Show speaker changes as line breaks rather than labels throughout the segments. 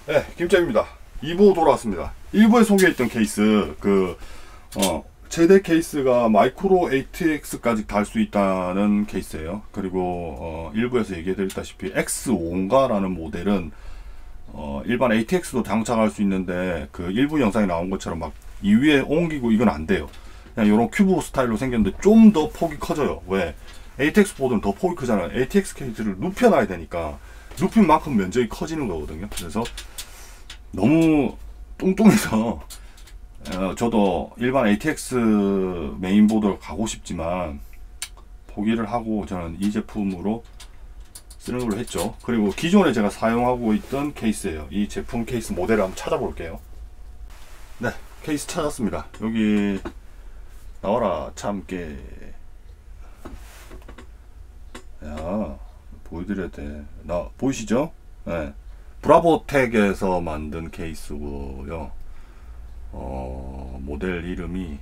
네, 김쌤입니다. 2부 돌아왔습니다. 1부에 소개했던 케이스, 최대 케이스가 마이크로 ATX까지 달 수 있다는 케이스예요. 그리고, 일부에서 얘기해드렸다시피 X5인가라는 모델은, 일반 ATX도 장착할 수 있는데, 그 일부 영상에 나온 것처럼 막 이 위에 옮기고 이건 안 돼요. 그냥 이런 큐브 스타일로 생겼는데 좀 더 폭이 커져요. 왜? ATX 보드는 더 폭이 크잖아요. ATX 케이스를 눕혀놔야 되니까, 눕힌 만큼 면적이 커지는 거거든요. 그래서, 너무 뚱뚱해서 저도 일반 ATX 메인보드를 가고 싶지만 포기를 하고 저는 이 제품으로 쓰는 걸로 했죠. 그리고 기존에 제가 사용하고 있던 케이스예요. 이 제품 케이스 모델을 한번 찾아볼게요. 네, 케이스 찾았습니다. 여기 나와라 참깨. 야, 보여드려야 돼. 나 보이시죠? 네. 브라보텍에서 만든 케이스고요. 모델 이름이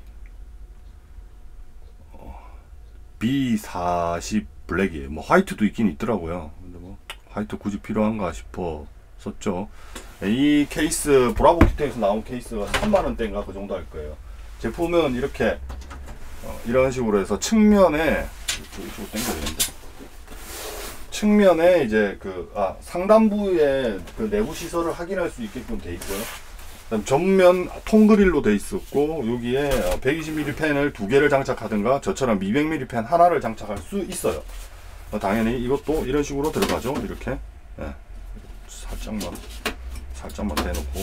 B40 블랙이에요. 뭐 화이트도 있긴 있더라고요. 근데 뭐 화이트 굳이 필요한가 싶어 썼죠. 이 케이스 브라보텍에서 나온 케이스가 3만원대인가 그 정도 할 거예요. 제품은 이렇게 이런 식으로 해서 측면에 이쪽으로 당겨야 되는데, 측면에 이제 상단부에 그 내부 시설을 확인할 수 있게끔 돼 있고요. 그다음 전면 통그릴로 돼 있었고, 여기에 120mm 펜을 2개를 장착하든가 저처럼 200mm 펜 하나를 장착할 수 있어요. 당연히 이것도 이런 식으로 들어가죠. 이렇게 살짝만 대놓고,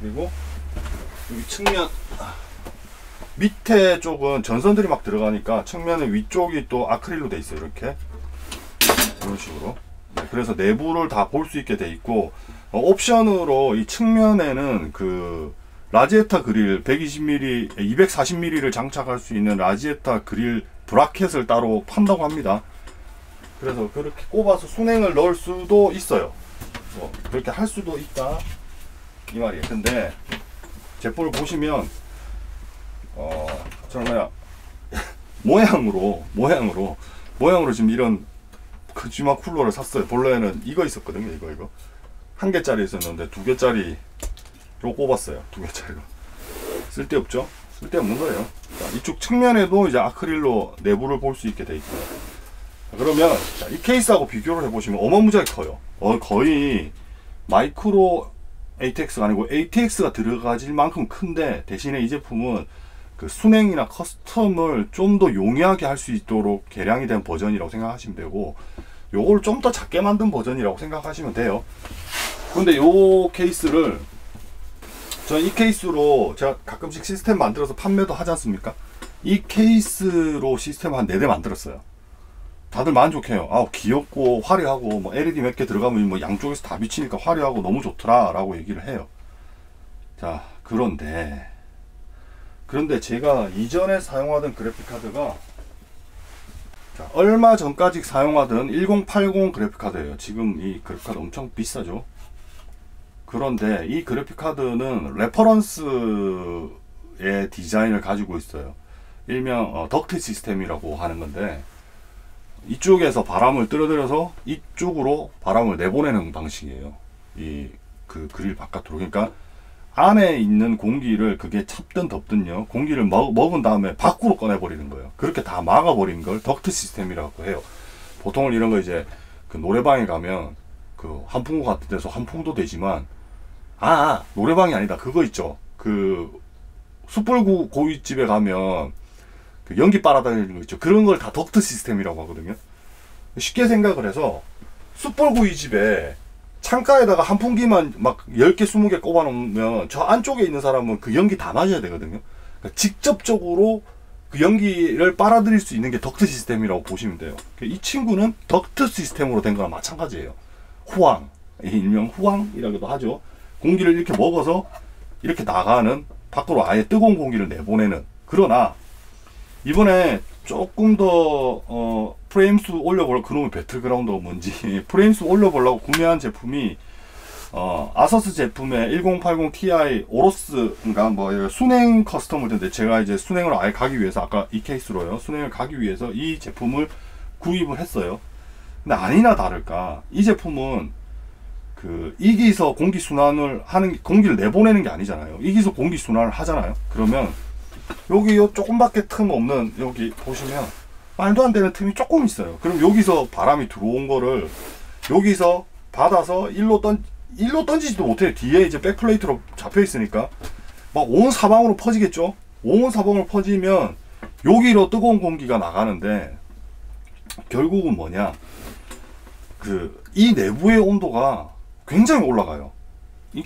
그리고 여기 측면 밑에 쪽은 전선들이 막 들어가니까 측면의 위쪽이 또 아크릴로 돼 있어요. 이렇게 이런 식으로. 네, 그래서 내부를 다 볼 수 있게 돼 있고, 옵션으로 이 측면에는 그 라지에타 그릴 120mm, 240mm를 장착할 수 있는 라지에타 그릴 브라켓을 따로 판다고 합니다. 그래서 그렇게 꼽아서 순행을 넣을 수도 있어요. 그렇게 할 수도 있다 이 말이에요. 근데 제품을 보시면 저는 모양으로 지금 이런 크지막 쿨러를 샀어요. 본래는 이거 있었거든요. 이거 한 개짜리 있었는데 2개짜리로 꼽았어요. 2개짜리로. 쓸데없죠? 쓸데없는 거예요. 자, 이쪽 측면에도 이제 아크릴로 내부를 볼 수 있게 돼 있고요. 그러면 이 케이스하고 비교를 해보시면 어마무지하게 커요. 거의 마이크로 ATX가 아니고 ATX가 들어가질 만큼 큰데, 대신에 이 제품은 그 순행이나 커스텀을 좀 더 용이하게 할 수 있도록 개량이 된 버전이라고 생각하시면 되고, 요걸 좀 더 작게 만든 버전이라고 생각하시면 돼요. 근데 요 케이스를 저는 이 케이스로 제가 가끔씩 시스템 만들어서 판매도 하지 않습니까? 이 케이스로 시스템 한 4대 만들었어요. 다들 만족해요. 아, 귀엽고 화려하고 뭐 LED 몇 개 들어가면 뭐 양쪽에서 다 비치니까 화려하고 너무 좋더라 라고 얘기를 해요. 자, 그런데 제가 이전에 사용하던 그래픽카드가, 자, 얼마 전까지 사용하던 1080 그래픽카드예요. 지금 이 그래픽카드 엄청 비싸죠. 그런데 이 그래픽카드는 레퍼런스의 디자인을 가지고 있어요. 일명 덕트 시스템이라고 하는 건데, 이쪽에서 바람을 끌어들여서 이쪽으로 바람을 내보내는 방식이에요. 그 그릴 바깥으로. 그러니까 안에 있는 공기를, 그게 찹든 덥든요, 공기를 먹은 다음에 밖으로 꺼내버리는 거예요. 그렇게 다 막아버리는 걸 덕트 시스템이라고 해요. 보통은 이런 거 이제 그 노래방에 가면 그 환풍구 같은 데서 환풍도 되지만, 노래방이 아니다. 그거 있죠. 그 숯불구 고깃집에 가면 그 연기 빨아다니는 거 있죠. 그런 걸 다 덕트 시스템이라고 하거든요. 쉽게 생각을 해서 숯불구이집에 창가에다가 환풍기만 막 10개, 20개 꼽아 놓으면 저 안쪽에 있는 사람은 그 연기 다 맞아야 되거든요. 그러니까 직접적으로 그 연기를 빨아들일 수 있는 게 덕트 시스템이라고 보시면 돼요. 이 친구는 덕트 시스템으로 된 거랑 마찬가지예요. 후황, 일명 후황이라고도 하죠. 공기를 이렇게 먹어서 이렇게 나가는, 밖으로 아예 뜨거운 공기를 내보내는. 그러나 이번에 조금 더 프레임 수 올려보려고, 그놈의 배틀그라운드가 뭔지 프레임 수 올려보려고 구매한 제품이 아서스 제품의 1080 Ti 오로스인가 뭐 순행 커스텀을 텐데, 제가 이제 순행을 아예 가기 위해서, 아까 이 케이스로요, 순행을 가기 위해서 이 제품을 구입을 했어요. 근데 아니나 다를까 이 제품은 그 이기서 공기 순환을 하는, 공기를 내보내는 게 아니잖아요. 이기서 공기 순환을 하잖아요. 그러면 여기 요 조금밖에 틈 없는, 여기 보시면 말도 안 되는 틈이 조금 있어요. 그럼 여기서 바람이 들어온 거를 여기서 받아서 일로 던지지도 못해요. 뒤에 이제 백플레이트로 잡혀 있으니까 막 온 사방으로 퍼지겠죠. 온 사방으로 퍼지면 여기로 뜨거운 공기가 나가는데, 결국은 뭐냐, 이 내부의 온도가 굉장히 올라가요.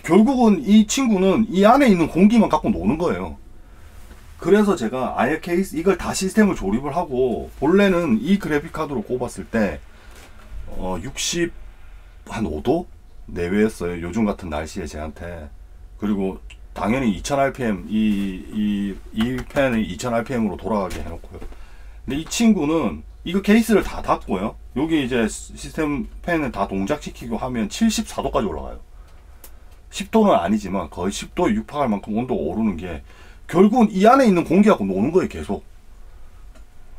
결국은 이 친구는 이 안에 있는 공기만 갖고 노는 거예요. 그래서 제가 아예 케이스, 이걸 다 시스템을 조립을 하고, 본래는 이 그래픽 카드로 꼽았을 때 65도 내외였어요. 요즘 같은 날씨에 제한테. 그리고 당연히 2000rpm, 이 팬을 2000rpm으로 돌아가게 해놓고요. 근데 이 친구는 이거 케이스를 다 닫고요, 여기 이제 시스템 팬을 다 동작시키고 하면 74도까지 올라가요. 10도는 아니지만 거의 10도에 육박할 만큼 온도가 오르는 게, 결국은 이 안에 있는 공기하고 노는 거예요. 계속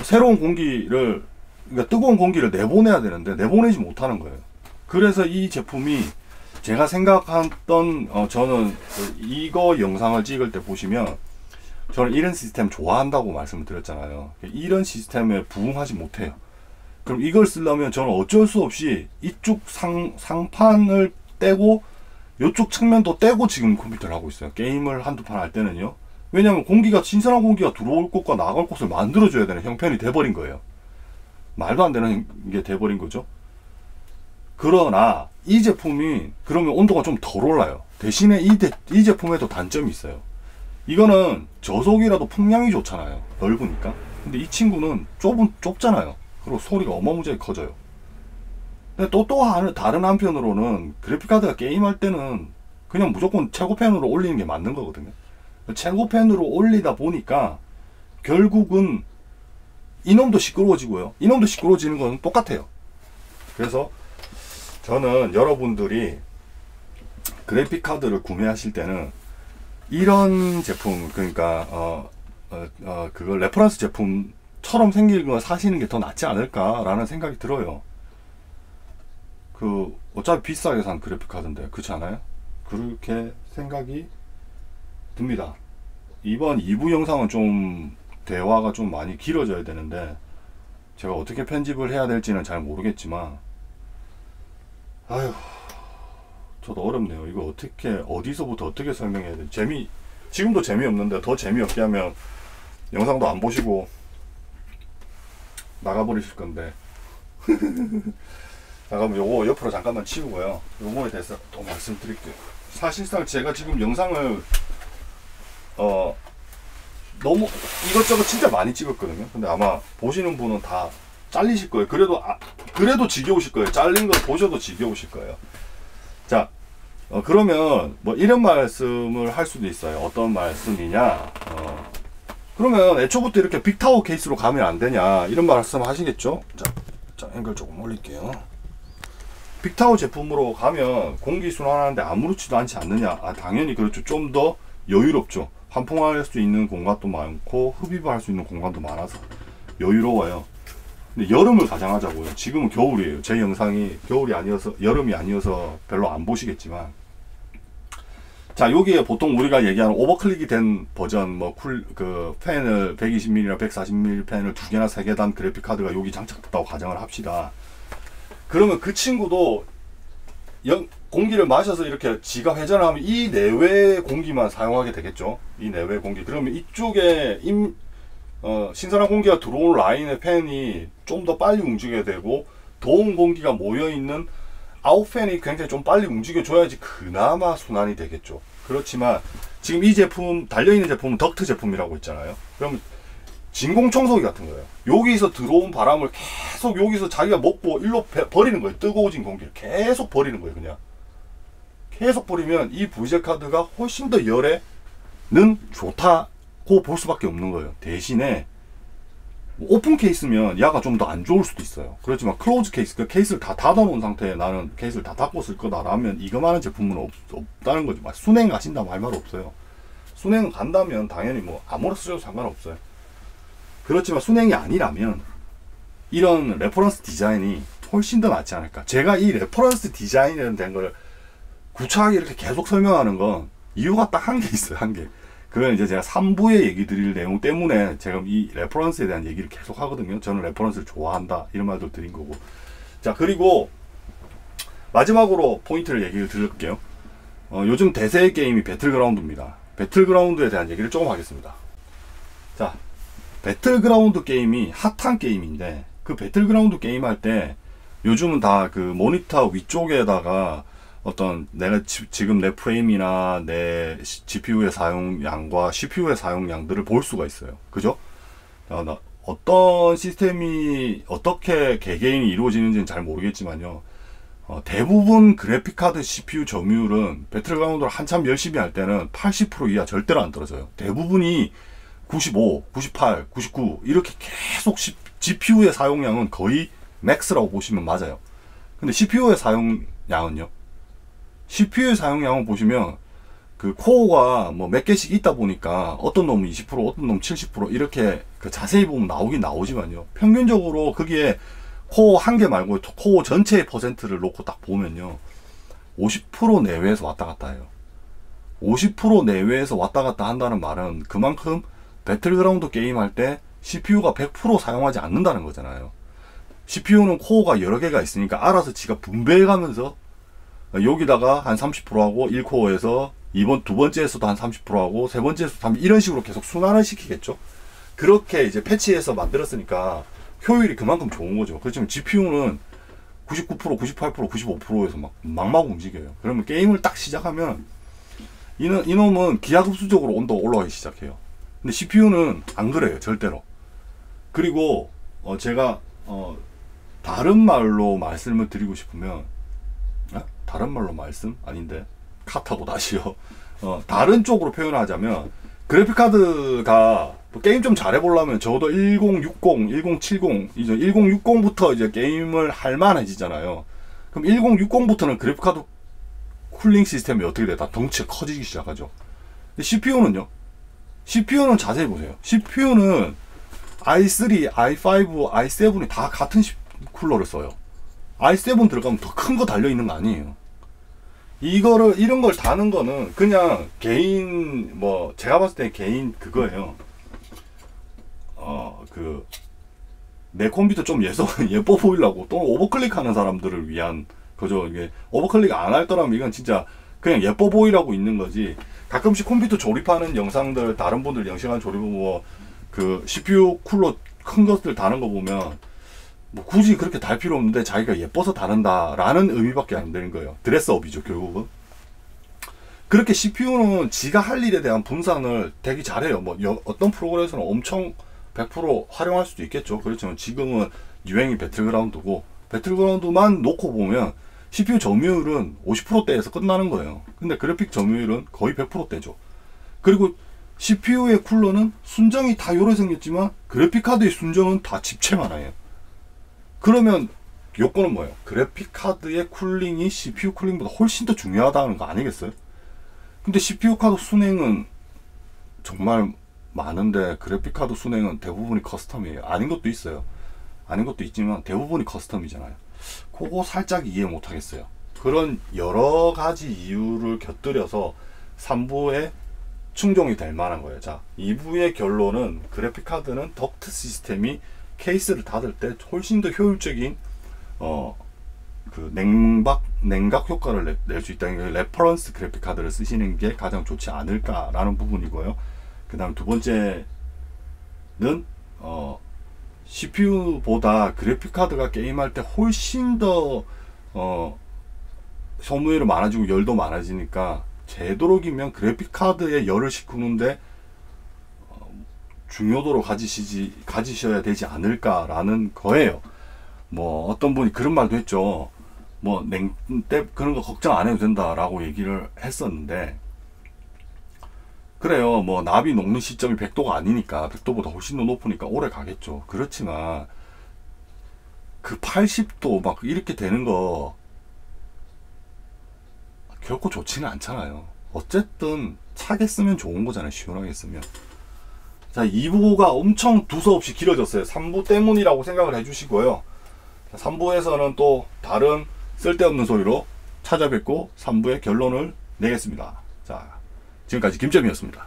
새로운 공기를, 그러니까 뜨거운 공기를 내보내야 되는데 내보내지 못하는 거예요. 그래서 이 제품이 제가 생각했던, 저는 이거 영상을 찍을 때 보시면 저는 이런 시스템 좋아한다고 말씀을 드렸잖아요. 이런 시스템에 부응하지 못해요. 그럼 이걸 쓰려면 저는 어쩔 수 없이 이쪽 상판을 떼고 이쪽 측면도 떼고 지금 컴퓨터를 하고 있어요. 게임을 한두 판 할 때는요. 왜냐하면 신선한 공기가 들어올 곳과 나갈 곳을 만들어줘야 되는 형편이 돼버린 거예요. 말도 안 되는 게 돼버린 거죠. 그러나 이 제품이 그러면 온도가 좀 덜 올라요. 대신에 이 제품에도 단점이 있어요. 이거는 저속이라도 풍량이 좋잖아요. 넓으니까. 근데 이 친구는 좁잖아요. 그리고 소리가 어마무지하게 커져요. 근데 또 다른 한편으로는 그래픽카드가 게임할 때는 그냥 무조건 최고펜으로 올리는 게 맞는 거거든요. 최고펜으로 올리다 보니까 결국은 이놈도 시끄러워지고요. 이놈도 시끄러워지는 건 똑같아요. 그래서 저는 여러분들이 그래픽카드를 구매하실 때는 이런 제품, 그러니까 그걸 레퍼런스 제품처럼 생긴 걸 사시는 게 더 낫지 않을까라는 생각이 들어요. 어차피 비싸게 산 그래픽카드인데, 그렇지 않아요? 그렇게 생각이 듭니다. 이번 2부 영상은 좀 대화가 좀 많이 길어져야 되는데, 제가 어떻게 편집을 해야 될지는 잘 모르겠지만, 아휴, 저도 어렵네요. 이거 어디서부터 어떻게 설명해야 될지. 지금도 재미없는데 더 재미없게 하면 영상도 안 보시고 나가버리실 건데. 잠깐만 요거 옆으로 잠깐만 치우고요. 요거에 대해서 또 말씀드릴게요. 사실상 제가 지금 영상을 너무 이것저것 진짜 많이 찍었거든요. 근데 아마 보시는 분은 다 잘리실 거예요. 그래도 지겨우실 거예요. 잘린 거 보셔도 지겨우실 거예요. 자, 그러면 뭐 이런 말씀을 할 수도 있어요. 어떤 말씀이냐, 그러면 애초부터 이렇게 빅타워 케이스로 가면 안 되냐, 이런 말씀 하시겠죠. 자, 앵글 조금 올릴게요. 빅타워 제품으로 가면 공기 순환하는데 아무렇지도 않지 않느냐. 당연히 그렇죠. 좀 더 여유롭죠. 환풍할 수 있는 공간도 많고 흡입을 할 수 있는 공간도 많아서 여유로워요. 근데 여름을 가정하자고요. 지금은 겨울이에요. 제 영상이 여름이 아니어서 별로 안 보시겠지만, 자, 여기에 보통 우리가 얘기하는 오버클릭이 된 버전, 팬을 120mm나 140mm 팬을 2개나 3개 단 그래픽 카드가 여기 장착됐다고 가정을 합시다. 그러면 그 친구도 공기를 마셔서 이렇게 지가 회전을 하면 이 내외의 공기만 사용하게 되겠죠. 이 내외 공기. 그러면 이쪽에 신선한 공기가 들어온 라인의 팬이 좀 더 빨리 움직여야 되고, 더운 공기가 모여있는 아웃팬이 굉장히 좀 빨리 움직여줘야지 그나마 순환이 되겠죠. 그렇지만 지금 이 제품, 달려있는 제품은 덕트 제품이라고 있잖아요. 그러면 진공 청소기 같은 거예요. 여기서 들어온 바람을 계속 여기서 자기가 먹고 일로 버리는 거예요. 뜨거워진 공기를 계속 버리는 거예요. 그냥 계속 버리면 이 VZ 카드가 훨씬 더 열에는 좋다고 볼 수밖에 없는 거예요. 대신에 오픈 케이스면 야가 좀 더 안 좋을 수도 있어요. 그렇지만 클로즈 케이스, 그 케이스를 다 닫아 놓은 상태에 나는 케이스를 다 닫고 쓸 거다라면 이거만한 제품은 없다는 거죠. 순행 가신다 말 없어요. 순행 간다면 당연히 뭐 아무나 쓰셔도 상관없어요. 그렇지만 순행이 아니라면 이런 레퍼런스 디자인이 훨씬 더 낫지 않을까. 제가 이 레퍼런스 디자인이라는 된 거를 구차하게 이렇게 계속 설명하는 건 이유가 딱 한 개 있어요. 한 개. 그건 이제 제가 3부에 얘기 드릴 내용 때문에 제가 이 레퍼런스에 대한 얘기를 계속 하거든요. 저는 레퍼런스를 좋아한다 이런 말도 드린 거고. 자, 그리고 마지막으로 포인트를 얘기를 드릴게요. 요즘 대세 게임이 배틀그라운드입니다. 배틀그라운드에 대한 얘기를 조금 하겠습니다. 자, 배틀그라운드 게임이 핫한 게임인데, 그 배틀그라운드 게임 할 때 요즘은 다 그 모니터 위쪽에다가 어떤 내가 지금 내 프레임이나 내 GPU의 사용량과 CPU의 사용량들을 볼 수가 있어요. 그죠? 어떤 시스템이 어떻게 개개인이 이루어지는지는 잘 모르겠지만요. 대부분 그래픽카드 CPU 점유율은 배틀그라운드를 한참 열심히 할 때는 80% 이하 절대로 안 떨어져요. 대부분이 95, 98, 99 이렇게 계속 GPU의 사용량은 거의 맥스라고 보시면 맞아요. 근데 CPU의 사용량은요? CPU의 사용량을 보시면 그 코어가 뭐 몇 개씩 있다 보니까 어떤 놈은 20%, 어떤 놈은 70% 이렇게 그 자세히 보면 나오긴 나오지만요. 평균적으로 거기에 코어 한 개 말고 코어 전체의 퍼센트를 놓고 딱 보면요. 50% 내외에서 왔다 갔다 해요. 50% 내외에서 왔다 갔다 한다는 말은 그만큼 배틀그라운드 게임 할 때 CPU가 100% 사용하지 않는다는 거잖아요. CPU는 코어가 여러 개가 있으니까 알아서 지가 분배해 가면서 여기다가 한 30% 하고 1코어에서 두 번째에서도 한 30% 하고 세 번째에서도 이런 식으로 계속 순환을 시키겠죠. 그렇게 이제 패치해서 만들었으니까 효율이 그만큼 좋은 거죠. 그렇지만 GPU는 99%, 98%, 95%에서 막 움직여요. 그러면 게임을 딱 시작하면 이놈은 기하급수적으로 온도가 올라가기 시작해요. 근데 CPU는 안 그래요. 절대로. 그리고 제가 다른 말로 말씀을 드리고 싶으면 다른 말로 말씀? 아닌데 카타고 다시요. 다른 쪽으로 표현하자면 그래픽카드가 게임 좀 잘해보려면 적어도 1060, 1070, 이제 1060부터 이제 게임을 할만해지잖아요. 그럼 1060부터는 그래픽카드 쿨링 시스템이 어떻게 돼? 다 덩치가 커지기 시작하죠. 근데 CPU는요? CPU는 자세히 보세요. CPU는 i3, i5, i7이 다 같은 쿨러를 써요. i7 들어가면 더 큰 거 달려있는 거 아니에요. 이런 걸 다는 거는 그냥 개인, 제가 봤을 때 개인 그거예요. 내 컴퓨터 좀 예뻐 보이려고 또는 오버클릭 하는 사람들을 위한 거죠. 이게 오버클릭 안 할 거라면 이건 진짜 그냥 예뻐 보이라고 있는 거지. 가끔씩 컴퓨터 조립하는 영상들, 다른 분들 영상한 조립 그 CPU 쿨러 큰 것들 다는 거 보면 굳이 그렇게 달 필요 없는데 자기가 예뻐서 다른다라는 의미밖에 안 되는 거예요. 드레스업이죠, 결국은. 그렇게 CPU는 지가 할 일에 대한 분산을 되게 잘해요. 어떤 프로그램에서는 엄청 100% 활용할 수도 있겠죠. 그렇지만 지금은 유행이 배틀그라운드고, 배틀그라운드만 놓고 보면 CPU 점유율은 50%대에서 끝나는 거예요. 근데 그래픽 점유율은 거의 100%대죠. 그리고 CPU의 쿨러는 순정이 다 요래 생겼지만 그래픽카드의 순정은 다 집체 하나예요. 그러면 요건은 뭐예요? 그래픽카드의 쿨링이 CPU 쿨링보다 훨씬 더 중요하다는 거 아니겠어요? 근데 CPU 카드 순행은 정말 많은데 그래픽카드 순행은 대부분이 커스텀이에요. 아닌 것도 있어요. 아닌 것도 있지만 대부분이 커스텀이잖아요. 그거 살짝 이해 못 하겠어요. 그런 여러 가지 이유를 곁들여서 3부에 충족이 될 만한 거예요. 자, 2부의 결론은 그래픽카드는 덕트 시스템이 케이스를 닫을 때 훨씬 더 효율적인 그 냉각 효과를 낼 수 있다는 게 레퍼런스 그래픽 카드를 쓰시는 게 가장 좋지 않을까라는 부분이고요. 그 다음 두 번째는 CPU보다 그래픽 카드가 게임할 때 훨씬 더 소모율이 많아지고 열도 많아지니까 되도록이면 그래픽 카드에 열을 식히는데 중요도로 가지셔야 되지 않을까라는 거예요. 어떤 분이 그런 말도 했죠. 그런 거 걱정 안 해도 된다라고 얘기를 했었는데, 그래요. 납이 녹는 시점이 100도가 아니니까 100도보다 훨씬 더 높으니까 오래 가겠죠. 그렇지만 그 80도 막 이렇게 되는 거 결코 좋지는 않잖아요. 어쨌든 차게 쓰면 좋은 거잖아요. 시원하게 쓰면. 자, 2부가 엄청 두서없이 길어졌어요. 3부 때문이라고 생각을 해주시고요. 3부에서는 또 다른 쓸데없는 소리로 찾아뵙고 3부의 결론을 내겠습니다. 자, 지금까지 김점이었습니다.